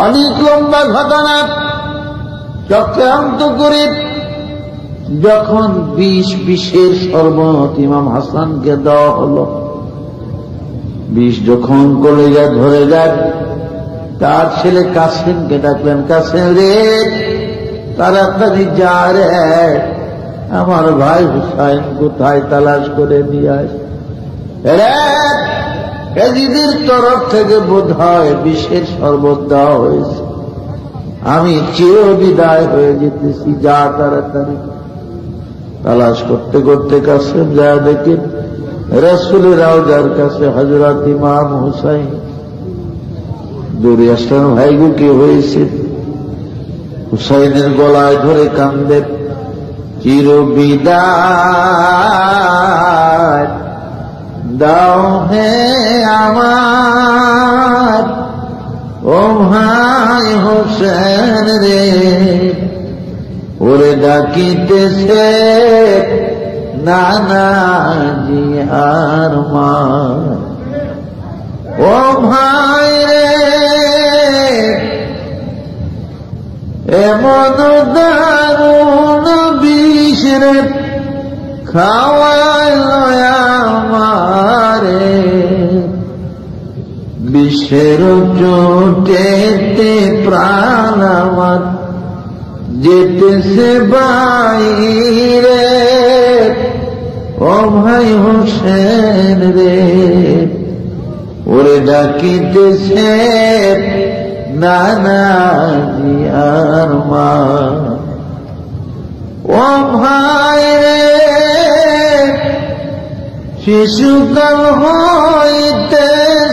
অনেক লম্বা ঘটনা। চক্রান্ত করে যখন বিষের শরবত ইমাম হাসানকে দেওয়া হল, বিষ যখন কলেজা ধরে যায়, তার ছেলে কাসেমকে ডাকলেন, কাসেম রে তাড়াতাড়ি যা রে, আমার ভাই হুসাইন কোথায় তালাশ করে নিয়ে আস। এজিদের তরফ থেকে বোধ হয় বিষের শরবত দেওয়া হয়েছে, আমি চির বিদায় হয়ে যেতেছি, যা তাড়াতাড়ি। তালাশ করতে করতে কাসেম যা দেখে রাসূলের রওজার কাছে হযরত ইমাম হুসাইন। দৌড়ে আসলেন, ভাইগো কি হয়েছে? হুসাইনের গলায় ধরে কান্দে, চির বিদায় দাও হে আমার ও ভাই হোসেন রে, ওরে ডাকিতেছে নানাজি আর মা। ও ভাই রে এমন দারুণ বিষ রে খাওয়াইল আমারে, বিষের চোটেতে প্রাণ আমার যেতেছে বাইরে। ও ভাই হোসেন রে, ওরে ডাকিতেছে নানাজি আর মা। ও ভাই রে শিশুকাল হইতেছিলাম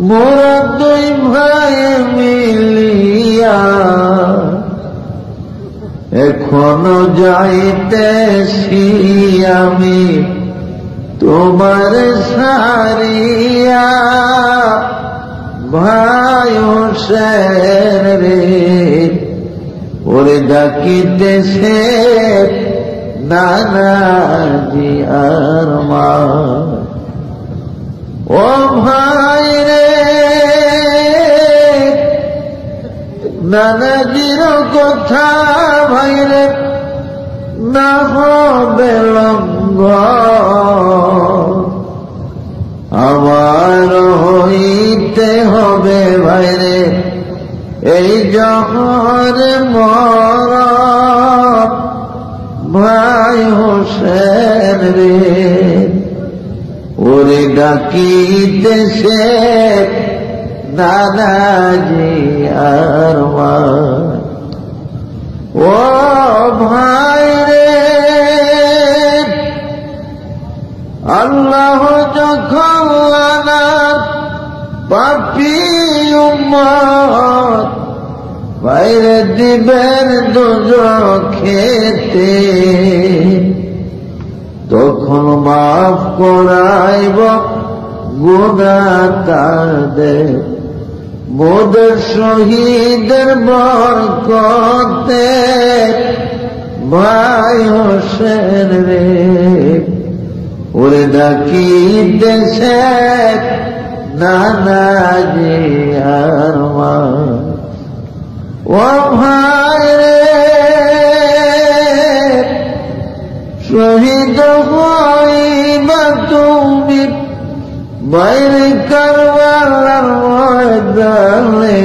মোরা দুই ভাই মিলিয়া, এখনো যাইতেছি আমি তোমার সারিয়া। ভাই হোসেন রে, ওরে ডাকিতেছে নানাজি আর মা। ও ভাই রে নানাজির কথা ভাই রে না হবে লঙ্ঘন, আমার হইতে হবে ভাই রে এই জহর মরণ। ভাই হোসেন রে, ওরে ডাকিতেছে নানাজি আর মা। ও ভাই রে আল্লাহ যখন আনার পাপী উম্মত বাইরে দিবেন দোজখেতে, তখন মাফ করাইব গুনাহ তাদের মোদের শহীদের বরকতে। ভাই হোসেন রে, ওরে ডাকিতেছে নানাজি আর মা। ও ভাই রে শহীদ হইবা তুমি বাইরে কারবালার ময়দানে,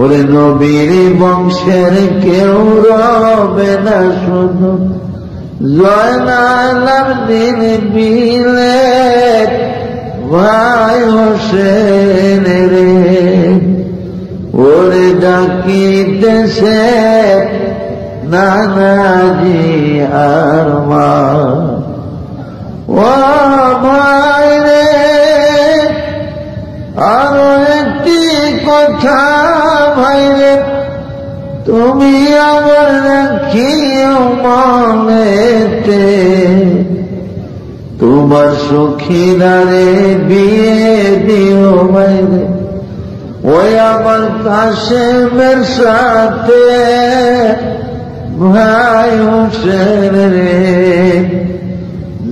ওরে নবীর বংশের কেউ রবে না শুধু জয়নালার দিন বিলে। ভাই হোসেন রে, ওরে ডাকিতেছে নানাজি আর মা। ও ভাই রে আরো একটি কথা ভাই রে তুমি আমার রাখিও মনেতে, তোমার সখীরারে বিয়ে দিও ভাই রে ওই আমার কাশেমের সাথে। ভাই হোসেন রে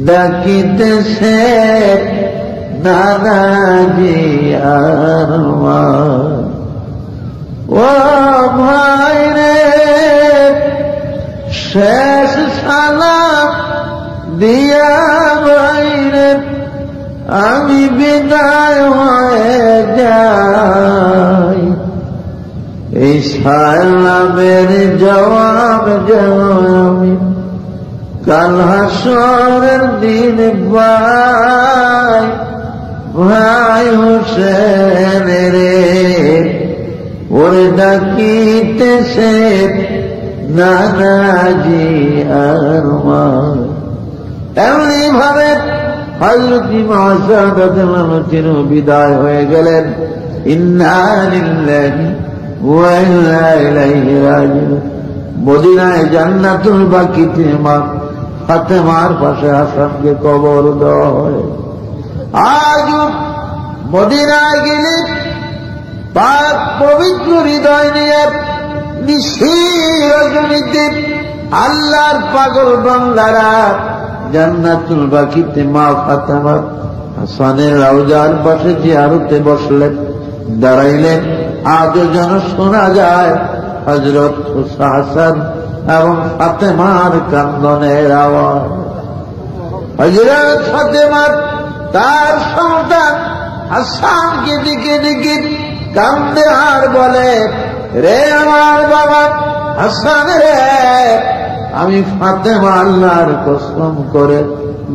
ডাকিতেছে নানাজি আরমান। ও ভাই রে, শেষ সালাম দিয়া ভাই রে আমি বিদায় হয়ে যাই। এই সালামের জবাব যেন আমি কাল হাসরের দিন পাই। ভাই হোসেন রে ওরে ডাকিতেছে নানাজি আরমান। এমনি ভাবে হযরত ইমাম সাদাতের বিদায় হয়ে গেলেন। ইন্না লিল্লাহি ওয়া ইন্না ইলাইহি রাজিউন। মদিনায় জান্নাতুল বাকিতে মা ফাতেমার পাশে হাসানকে কবর দেওয়া হয়। আজ মদিনায় গেলে পাক পবিত্র হৃদয় নিয়ে নিশির রজনীতে আল্লাহর পাগল বান্দারা জান্নাতুল বাকিতে মা ফাতেমা হাসানের রওজার পাশে জিয়ারতে বসলেন, দাঁড়াইলেন। আজও যেন শোনা যায় হযরত হাসান এবং ফাতেমার কান্দনের আওয়াজ। হযরত ফাতেমা তার সন্তান হাসানকে দিকে দিকে কান্দে আর বলে, রে আমার বাবা হাসান রে, আমি ফাতেমা আল্লাহর কসম করে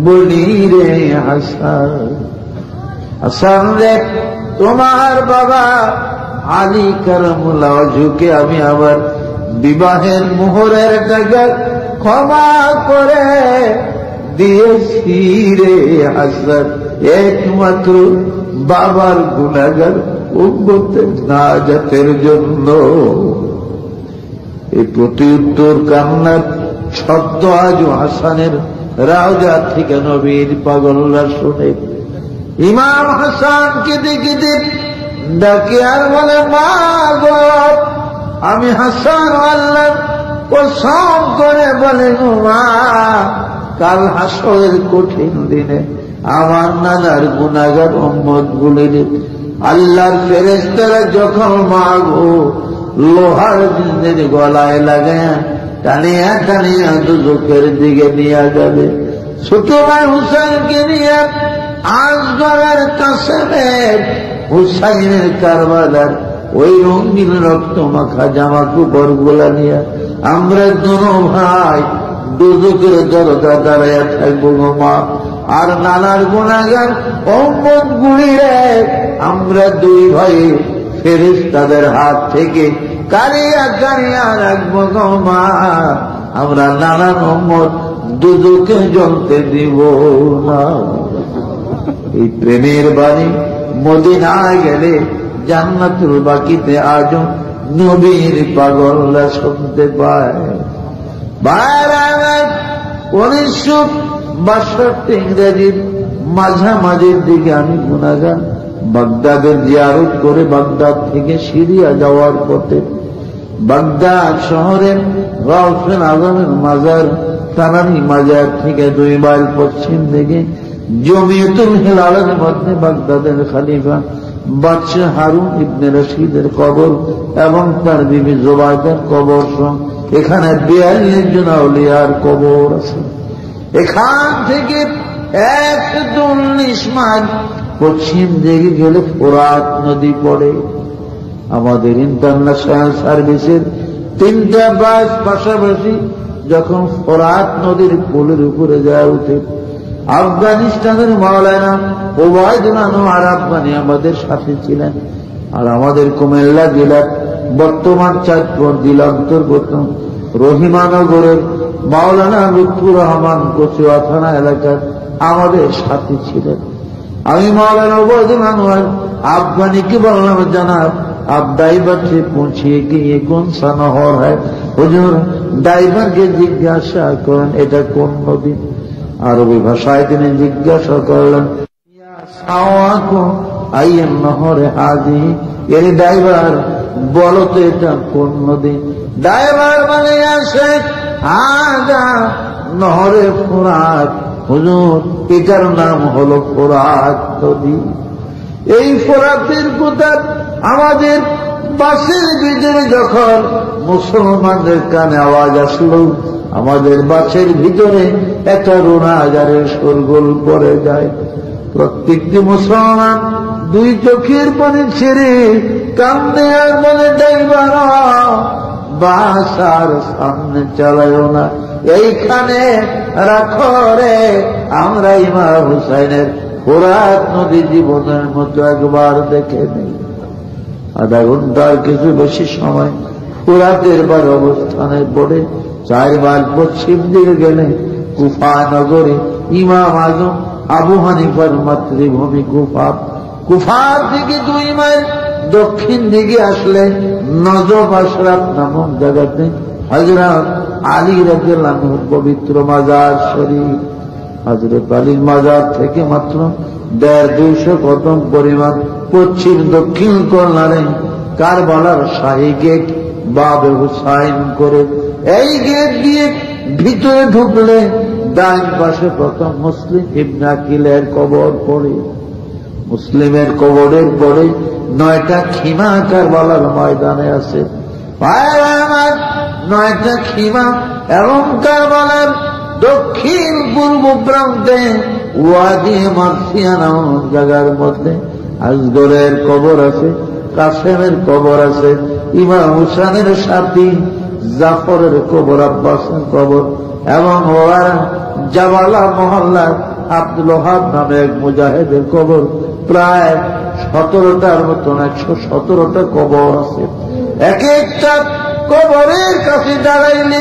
বলি রে হাসান, হাসান রে তোমার বাবা আলী কারামুল্লাহ ওয়াজহুকে আমি আবার বিবাহের মোহরের টাকা ক্ষমা করে দিয়েছি রে হাসান, একমাত্র বাবার গুনাহগার উম্মতের নাজাতের জন্য। এই প্রতিউত্তর কান্নার শব্দ আজ হাসানের রওজা থেকে নবীর পাগলরা শুনে। ইমাম হাসান কেঁদে কেঁদে ডাকে আর বলে, মা গো আমি হাসান আল্লাহর কসম করে বলে গো মা, কাল হাসরের কঠিন দিনে আমার নানার গুনাহগার উম্মত গুলির আল্লাহর ফেরেশতারা যখন মা গো লোহার জিন্দের গলায় লাগায় টানিয়া টানিয়া দুজকের দিকে নিয়ে যাবে, ছোট ভাই হুসাইনকে নিয়ে আসগরের কাসেমের হুসাইনের কারবালার ওই রঙিন রক্ত মাখা জামা কাপড় গুলা নিয়ে আমরা দুনো ভাই দুজকের দরজা দাঁড়াইয়া থাকবো গো মা। আর নানার গুনাহগার উম্মত গুলিরে আমরা দুই ভাই ফেরেশতাদের হাত থেকে কারিয়া কারিয়া রাখবো গো মা। আমরা নানার উম্মত দুজকে জ্বলতে দিব না। এই প্রেমের বাণী মদিনায় গেলে জান্নাতুল বাকিতে আজও নবীর পাগলরা শুনতে পায়। 1962 ইংরেজির মাঝামাঝির দিকে আমি গুনাহগার বাগদাদের জিয়ারত করে বাগদাদ থেকে সিরিয়া যাওয়ার পথে বাগদাদ শহরের গাউসুল আজমের মাজার তানানি মাজার থেকে 2 মাইল পশ্চিম দিকে জমিয়তুল হিলালের মধ্যে বাগদাদের খলিফা বাদশাহ হারুন ইবনে রশিদের কবর এবং তার বিবি জুবাইদার কবর সহ এখানে 42 জন আউলিয়ার কবর আছে। এখান থেকে 119 মাইল পশ্চিম দিকে গেলে ফোরাত নদী পড়ে। আমাদের ইন্টারন্যাশনাল সার্ভিসের 3টা বাস পাশাপাশি যখন ফোরাত নদীর পুলের উপরে যায় উঠে, আফগানিস্তানের মাওলানা ওবায়দুল্লাহ নোয়ার আফগানি আমাদের সাথে ছিলেন। আর আমাদের কুমিল্লা জেলার বর্তমান চাঁদপুর জেলা অন্তর্গত রহিমানগরের মাওলানা লুৎফুর রহমান কচুয়া থানা এলাকার আমাদের সাথে ছিলেন। আমি মাওলানা ওবায়দুল্লাহ নোয়ার আফগানিকে বললাম, জানাব आप ड्राइवर से पूछिए कि ये कौन सा নহর है। হুজুর ড্রাইভারকে জিজ্ঞাসা করেন এটা কোন নদী। আরবি ভাষায় তিনি জিজ্ঞাসা করলেন, আইয়ের নহরে হাজি, এর ড্রাইভার বলো তো এটা কোন নদী। ড্রাইভার মানে আসে আজা নহরে ফোরাত, হুজুর এটার নাম হলো ফোরাত নদী। এই ফোরাতের কথা আমাদের বাসের ভিতরে যখন মুসলমানদের কানে আওয়াজ আসলো, আমাদের বাসের ভিতরে একটা রোনাজারের শোরগোল পড়ে যায়। প্রত্যেকটি মুসলমান দুই চোখের পানি ছেড়ে কান্দে আর বলে, ড্রাইভার বাস আর সামনে চালায়ও না, এইখানে রাখো রে, আমরা ইমাম হুসাইনের ফোরাত নদী জীবনের মতো একবার দেখে নেই। আধা ঘন্টার কিছু বেশি সময় ফোরাতের বার অবস্থানে পড়ে 4 মাইল পশ্চিম দিকে গেলে কুফা নগরে ইমাম আজম আবু হানিফার মাতৃভূমি কুফা। কুফার দিকে 2 মাইল দক্ষিণ দিকে আসলে নজব আশরাফ নামক জায়গাতে হযরত আলী রাদিয়াল্লাহু আনহুর পবিত্র মাজার শরীফ। হযরত আলীর মাজার থেকে মাত্র 150-200 কদম পরিমাণ পশ্চিম দক্ষিণ কর্নারে কারবালার শাহী গেট বাবে হুসাইন করে, এই গেট দিয়ে ভিতরে ঢুকলে ডান পাশে প্রথম মুসলিম ইবনে আকিলের কবর পড়ে। মুসলিমের কবরের পরে 9টা খিমা কারবালার ময়দানে আছে। 9টা খিমা এবং কারবালার দক্ষিণ পূর্ব প্রান্তে ওয়াদি মারসিয়া নামক জায়গার মধ্যে আসগরের কবর আছে, কাসেমের কবর আছে, ইমাম হুসাইনের সাথী জাফরের কবর, আব্বাসের কবর এবং জাবালা মহল্লার আব্দুল ওহাব নামে এক মুজাহিদের কবর। প্রায় 17টার মতন 117টা কবর আছে। এক একটা কবরের কাছে দাঁড়াইলে,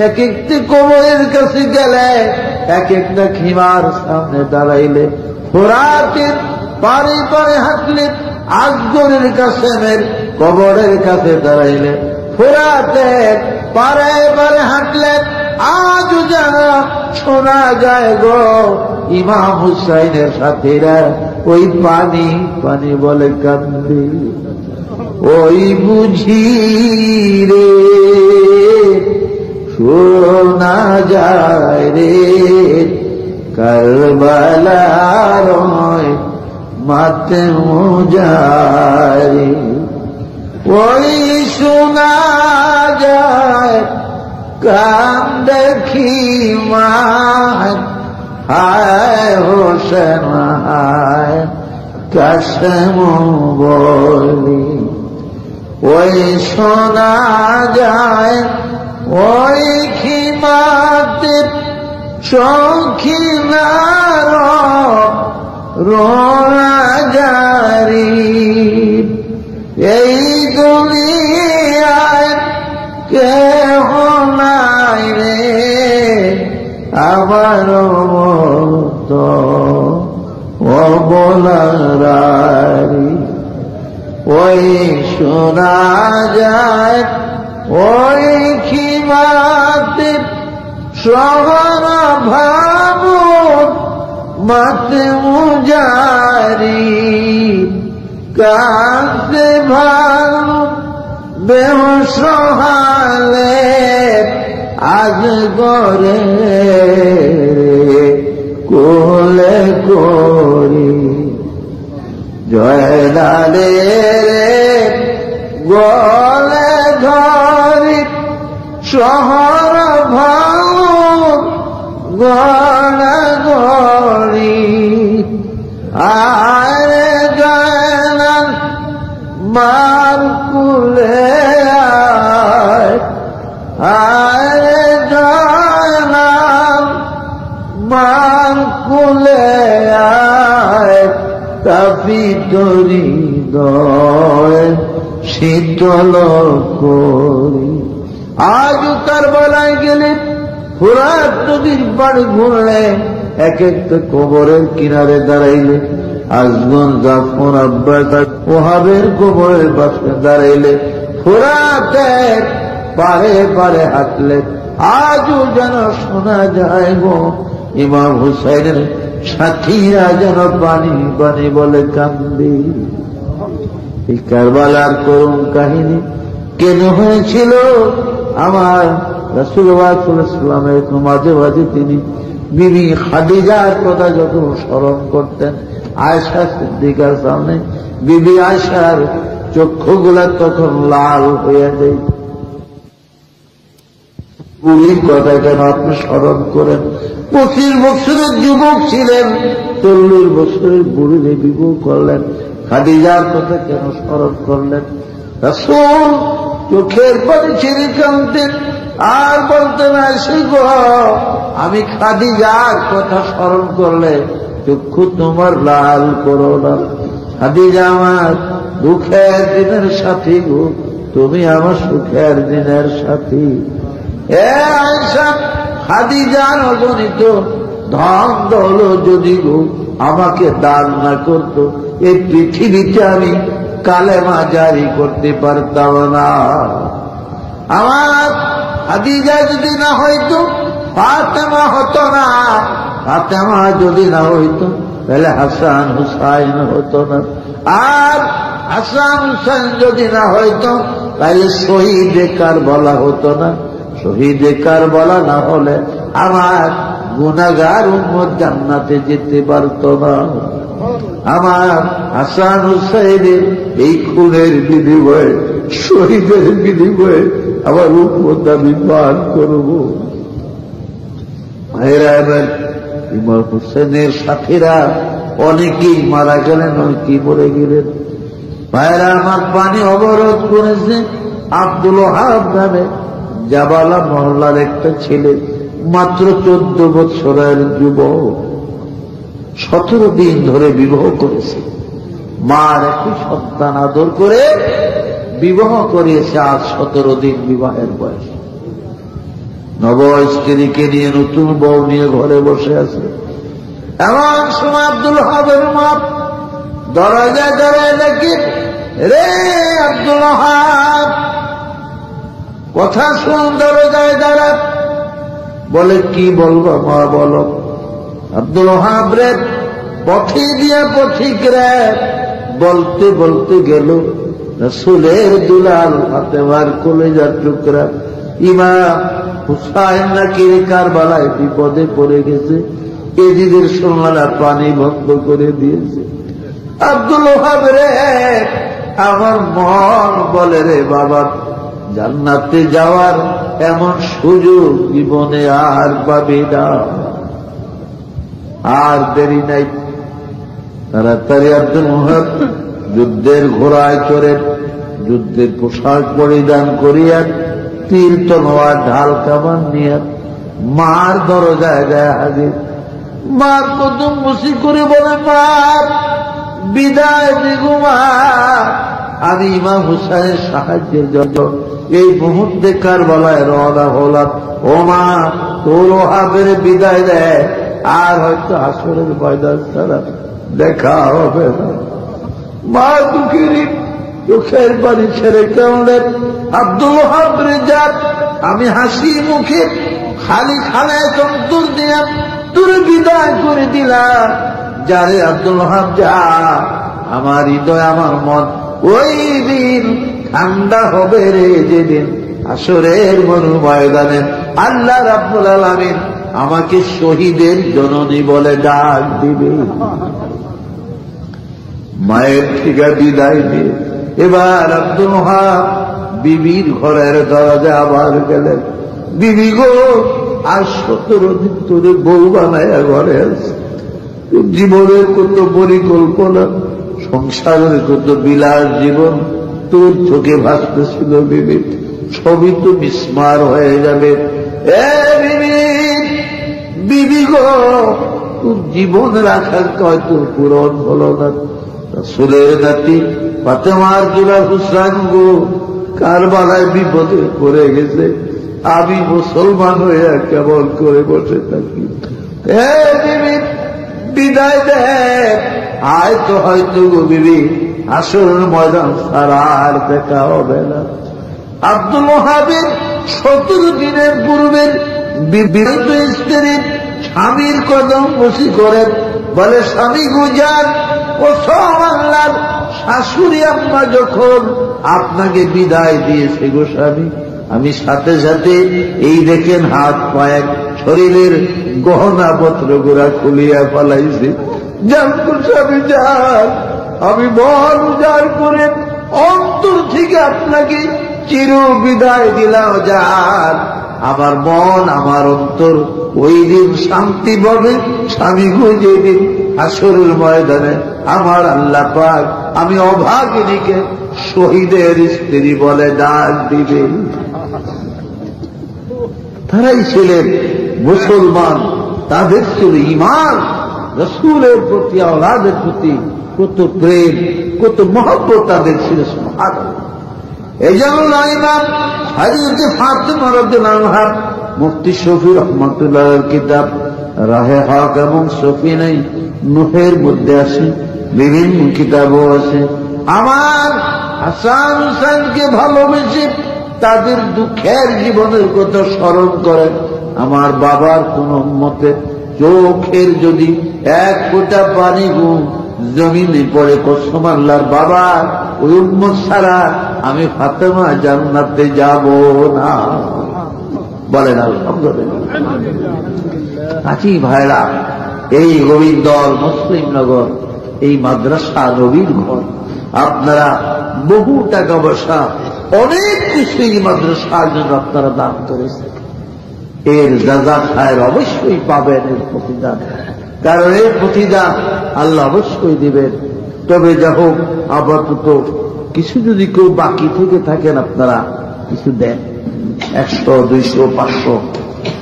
এক একটি কবরের কাছে গেলে, এক একটা খিমার সামনে দাঁড়াইলে, ফোরাতের পারে পারে হাঁটলে, আসগরের কাসেমের কবরের কাছে দাঁড়াইলে, ফোরাতের পারে পারে হাঁটলে আজও যেন শোনা যায় গো ইমাম হুসাইনের সাথীরা ওই পানি পানি বলে কান্দে। ওই বুঝি রে শোনা যায় রে কারবালার মাতে মুজারি, ওই শোনা যায় কান্দে খিমা, হায় হোসেন হায় কাসেম বলি। ওই শোনা যায় ওই খিমাতে শৌখিনার রোনাজারি, এই দুনিয়ায় কেহ নাই রে আমার মতো অবলারি। ওই শোনা যায় ওই খিমাতে শহর ভাবুন মাতে মুজারি, কাছে ভালো বেহসহালে আজ গরে কোলে করি, জয়লালে গলে ধরি শহর ভাঙুন গড়া গড়ি, আরে জয়লাল মার কুলে আরে জয়লাল মার কুলে আয়, তাপি তরি দয় শীতল করি। আজ কারবালায় গেলে ফোরাত নদীর পাড়ে ঘুরলে, এক একটা কবরের কিনারে দাঁড়াইলে, আজমন জাফর আব্বাস ওহাবের কবরের পাশে দাঁড়াইলে, ফোরাতের পারে পারে হাঁটলে আজও যেন শোনা যায় গো ইমাম হুসাইনের সাথীরা যেন পানি পানি বলে কান্দি। এই কারবালার করুণ কাহিনী কেন হয়েছিল? আমার রাসূলুল্লাহ সাল্লাল্লাহু আলাইহি ওয়াসাল্লামের মাঝে মাঝে তিনি বিবি খাদিজার কথা যখন স্মরণ করতেন আয়েশা সিদ্দিকার সামনে, বিবি আয়েশার চক্ষুগুলা তখন লাল হয়ে যায়। বুড়ির কথা কেন আপনি স্মরণ করেন? 25 বছরের যুবক ছিলেন, 40 বছরের বুড়িরে বিবাহ করলেন, খাদিজার কথা কেন স্মরণ করলেন? রাসূল চোখের পানি ছেড়ে কাঁদতেন আর বলতেন, আয়েশা গো, আমি খাদিজার কথা স্মরণ করলে চক্ষু তোমার লাল করো না। খাদিজা আমার দুঃখের দিনের সাথী গো, তুমি আমার সুখের দিনের সাথী। আয়েশা, খাদিজার অগণিত ধন দৌলত যদি গো আমাকে দান না করত, এই পৃথিবীতে আমি কালেমা জারি করতে পারতাম না। আমার খাদিজা যদি না হইতো ফাতেমা হতো না, ফাতেমা যদি না হইতো তাহলে হাসান হুসাইন হতো না, আর হাসান হুসাইন যদি না হইতো তাহলে শহীদে কারবালা হতো না, শহীদে কারবালা না হলে আমার গুনাহগার উম্মত জান্নাতে যেতে পারত না। আমার হাসান হুসাইনের এই খুনের বিনিময়ে, শহীদের বিনিময়ে আমার উম্মত আমি পান করব। ভাইরা, এবার ইমাম হুসেনের সাথীরা অনেকেই মারা গেলেন, অনেকেই মরে গেলেন। ভাইরা আমার, পানি অবরোধ করেছে আব্দুল ওহাব নামে জাবালা মহল্লার একটা ছেলে, মাত্র 14 বছরের যুবক, 17 দিন ধরে বিবাহ করেছে। মার একই সন্তান আদর করে বিবাহ করিয়েছে, আজ 17 দিন বিবাহের বয়স। নব স্ত্রীকে নিয়ে, নতুন বউ নিয়ে ঘরে বসে আছে। এমন সময় আব্দুল ওহাবের মা দরজায় দাঁড়ায় দেখি, রে আব্দুল ওহাব, কথা শুন, দরজায় দাঁড়া। বলে, কি বলবো মা, বলো। আব্দুল ওহাব রে, পথে দিয়া পথিক রে, বলতে বলতে গেল রাসূলের দুলাল ফাতেমার কলেজার টুকরা ইমাম হুসাইন নাকি কারবালায় বিপদে পড়ে গেছে, এদিদের সোনালা পানি বন্ধ করে দিয়েছে। আব্দুল ওহাব রে, আমার মন বলে রে বাবা, জান্নাতে যাওয়ার এমন সুযোগ জীবনে আর পাবি না। আর দেরি নাই, তাড়াতাড়ি আব্দুল ওহাব যুদ্ধের ঘোড়ায় চড়ে, যুদ্ধের পোশাক পরিধান করিয়া, তীর তলোয়ার ঢাল কামান নিয়ে মার দরজায় যায় হাজির। মার কদম বসি করে বলে, মা বিদায় দিগো মা, আমি ইমাম হুসাইনের সাহায্যের জন্য এই মুহূর্তে কারবালায় রওনা হলাম। ও মা, তোর ওহাবের বিদায় দেয়, আর হয়তো আসরের ময়দান ছাড়া দেখা হবে না। মা দুঃখেরই চোখের পানি ছেড়ে কেমন আব্দুল ওহাব রে, যাক আমি হাসি মুখে খালি খালায় তন্তর দিয়া তোর বিদায় করে দিলাম। যারে আব্দুল ওহাব, যা, আমার হৃদয় আমার মন ওই দিন ঠান্ডা হবে রে, যেদিন আসরের ময়দানে আল্লাহ রাব্বুল আলামিন আমাকে শহীদের জননী বলে ডাক দিবে। মায়ের থেকে বিদায় দিয়ে এবার আব্দুল ওহাব বিবির ঘরের দরজা আবার গেলেন। বিবি গো, আজ 17 দিন ধরে বউ বানায়া ঘরে আছে, জীবনের কত পরিকল্পনা, সংসারের কত বিলাস জীবন তোর চোখে ভাসতেছিল বিবি, সবই তো বিস্মার হয়ে যাবে। বিবি গো, তোর জীবন রাখার হয়তো পূরণ হলো না। রাসূলের নাতি ফাতেমার দুলাল হুসাইন গো কারবালায় বিপদে পড়ে গেছে, আমি মুসলমান হয়ে কেমন করে বসে থাকি। বিবি বিদায় দে, আয় তো হয়তো গো বিবি আসরের ময়দান ছাড়া আর দেখা হবে না। আব্দুল ওহাবের 17 দিনের পূর্বের বিবাহিত স্ত্রীর স্বামীর কদম বসি করেন, বলে, স্বামী গুজার ও সব আল্লাহর শাশুড়ি আম্মা যখন আপনাকে বিদায় দিয়েছে গো স্বামী, আমি সাথে সাথে এই দেখেন হাত পায়ে শরীরের গহনা পত্র গুলা খুলিয়া ফেলাইছি। জানকুশাবি যান, আমি মন উজাড় করে অন্তর থেকে আপনাকে চির বিদায় দিলাম যান। আমার মন আমার অন্তর ওই দিন শান্তি পাবে। স্বামী খুঁজে দিন হাসরের ময়দানে আমার আল্লাহ পাক আমি অভাগিনীকে শহীদের স্ত্রী বলে ডাক দিবে। তারাই ছিলেন মুসলমান, তাদের ছিল ঈমান, রাসূলের প্রতি আওলাদের প্রতি কত প্রেম, কত মহব্বত তাদের ছিল। সুবহানাল্লাহ। এই জন্য ইমাম হযরত ফাতেমা রাদিয়াল্লাহু আনহা মুফতি শফি রহমাতুল্লাহর কিতাব রাহে হক এবং শফি নাই নুহের মধ্যে আছে, বিভিন্ন কিতাবও আছে। আমার হাসান হুসাইনকে ভালোবেসে তাদের দুঃখের জীবনের কথা স্মরণ করেন। আমার বাবার কোন মতে চোখের যদি এক ফোঁটা পানি জমিনে পড়ে কসম আল্লাহর বাবা ওই উম্মত ছাড়া আমি ফাতেমা জান্নাতে যাব না। বলেন আলহামদুলিল্লাহ। কাজী ভাইরা, এই রবীন্দ্র মুসলিমনগর, এই মাদ্রাসা রবির ঘর, আপনারা বহু টাকা পয়সা অনেক কিছু এই মাদ্রাসার জন্য আপনারা দান করেছেন। এর যাজা খায়ের অবশ্যই পাবেন, এর প্রতিদান। কারণ এর প্রতিদান আল্লাহ অবশ্যই দিবেন। তবে যা হোক, আপাতত কিছু যদি কেউ বাকি থেকে থাকেন আপনারা কিছু দেন, 100, 200, 500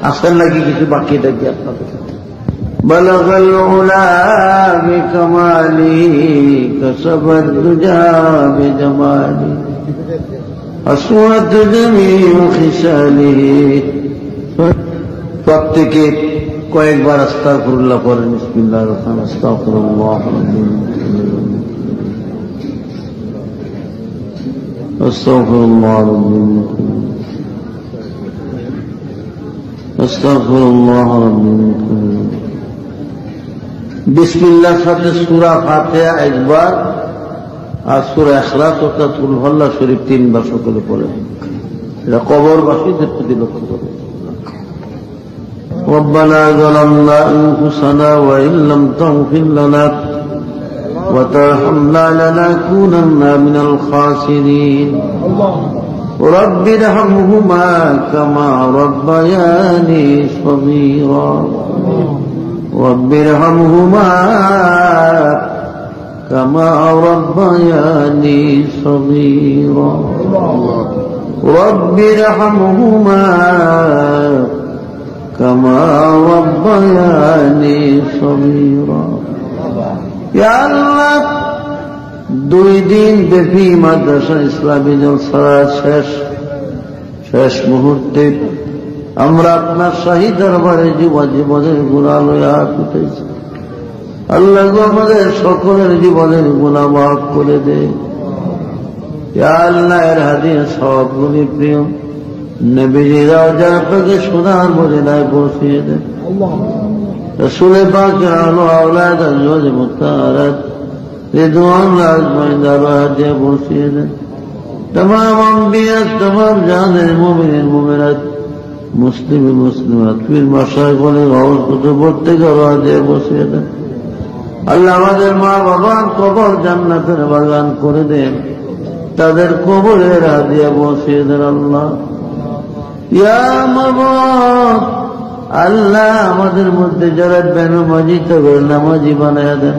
আসেন নাকি কিছু বাকি থাকি আপনাদের। بلغ العلا بكمالي كسب الدجى بجمالي أسود جميع خصاله। প্রত্যেকে কয়েকবার আস্তাগফিরুল্লাহ পড়েন। বিসমিল্লাহির রহমানির রহিম। আস্তাগফিরুল্লাহ আস্তাগফিরুল্লাহ আস্তাগফিরুল্লাহ। বিসমিল্লাহর সাথে সূরা ফাতিহা একবার আর সূরা ইখলাস অর্থাৎ কুল হুয়াল্লাহু শরীফ 3 বার সকলে পড়েন। এটা কবরবাসীদের প্রতি লক্ষ্য করে। ربنا ظلمنا أنفسنا وإن لم تغفر لنا وترحمنا لنكونن من الخاسرين رب ارحمهما كما ربياني صغيرا رب ارحمهما كما ربياني صغيرا رب ارحمهما كما ربياني صغيرا। يا الله 2 দিন ব্যাপী মাদ্রাসা ইসলামী জলসার শেষ মুহূর্তে আমরা আপনার শাহী দরবারে জীবনের গুনাহ লইয়া উঠেছি। আল্লাহ আমাদের সকলের জীবনের গুনাহ মাফ করে দেন। ইয়া আল্লাহ এর হাদিয়া সবগুলি প্রিয় নবীজি রাজা পাকে সোনার মদিনায় পৌঁছিয়ে দেন। রাসূল পাকের আলো আওলাদ আজওয়াজ মুতাহারাত রিদওয়ান আজমাইন দরবারে পৌঁছিয়ে দেন। तमाम अंबिया तमाम जाने मोमिन मोमिनात मुस्लिम मुस्लिमात फिर माशाइख বলে গৌস কুতুব থেকে রাজে বসে দেন। আল্লাহ আমাদের মা বাবার কবর জান্নাতের বাগান করে দেন, তাদের কবরে রাজিয়া বসিয়ে দেন। আল্লাহ ইয়া মাবুদ, আল্লাহ আমাদের মধ্যে যারা বেনামাজি তাদের নামাজি বানায়া দেন।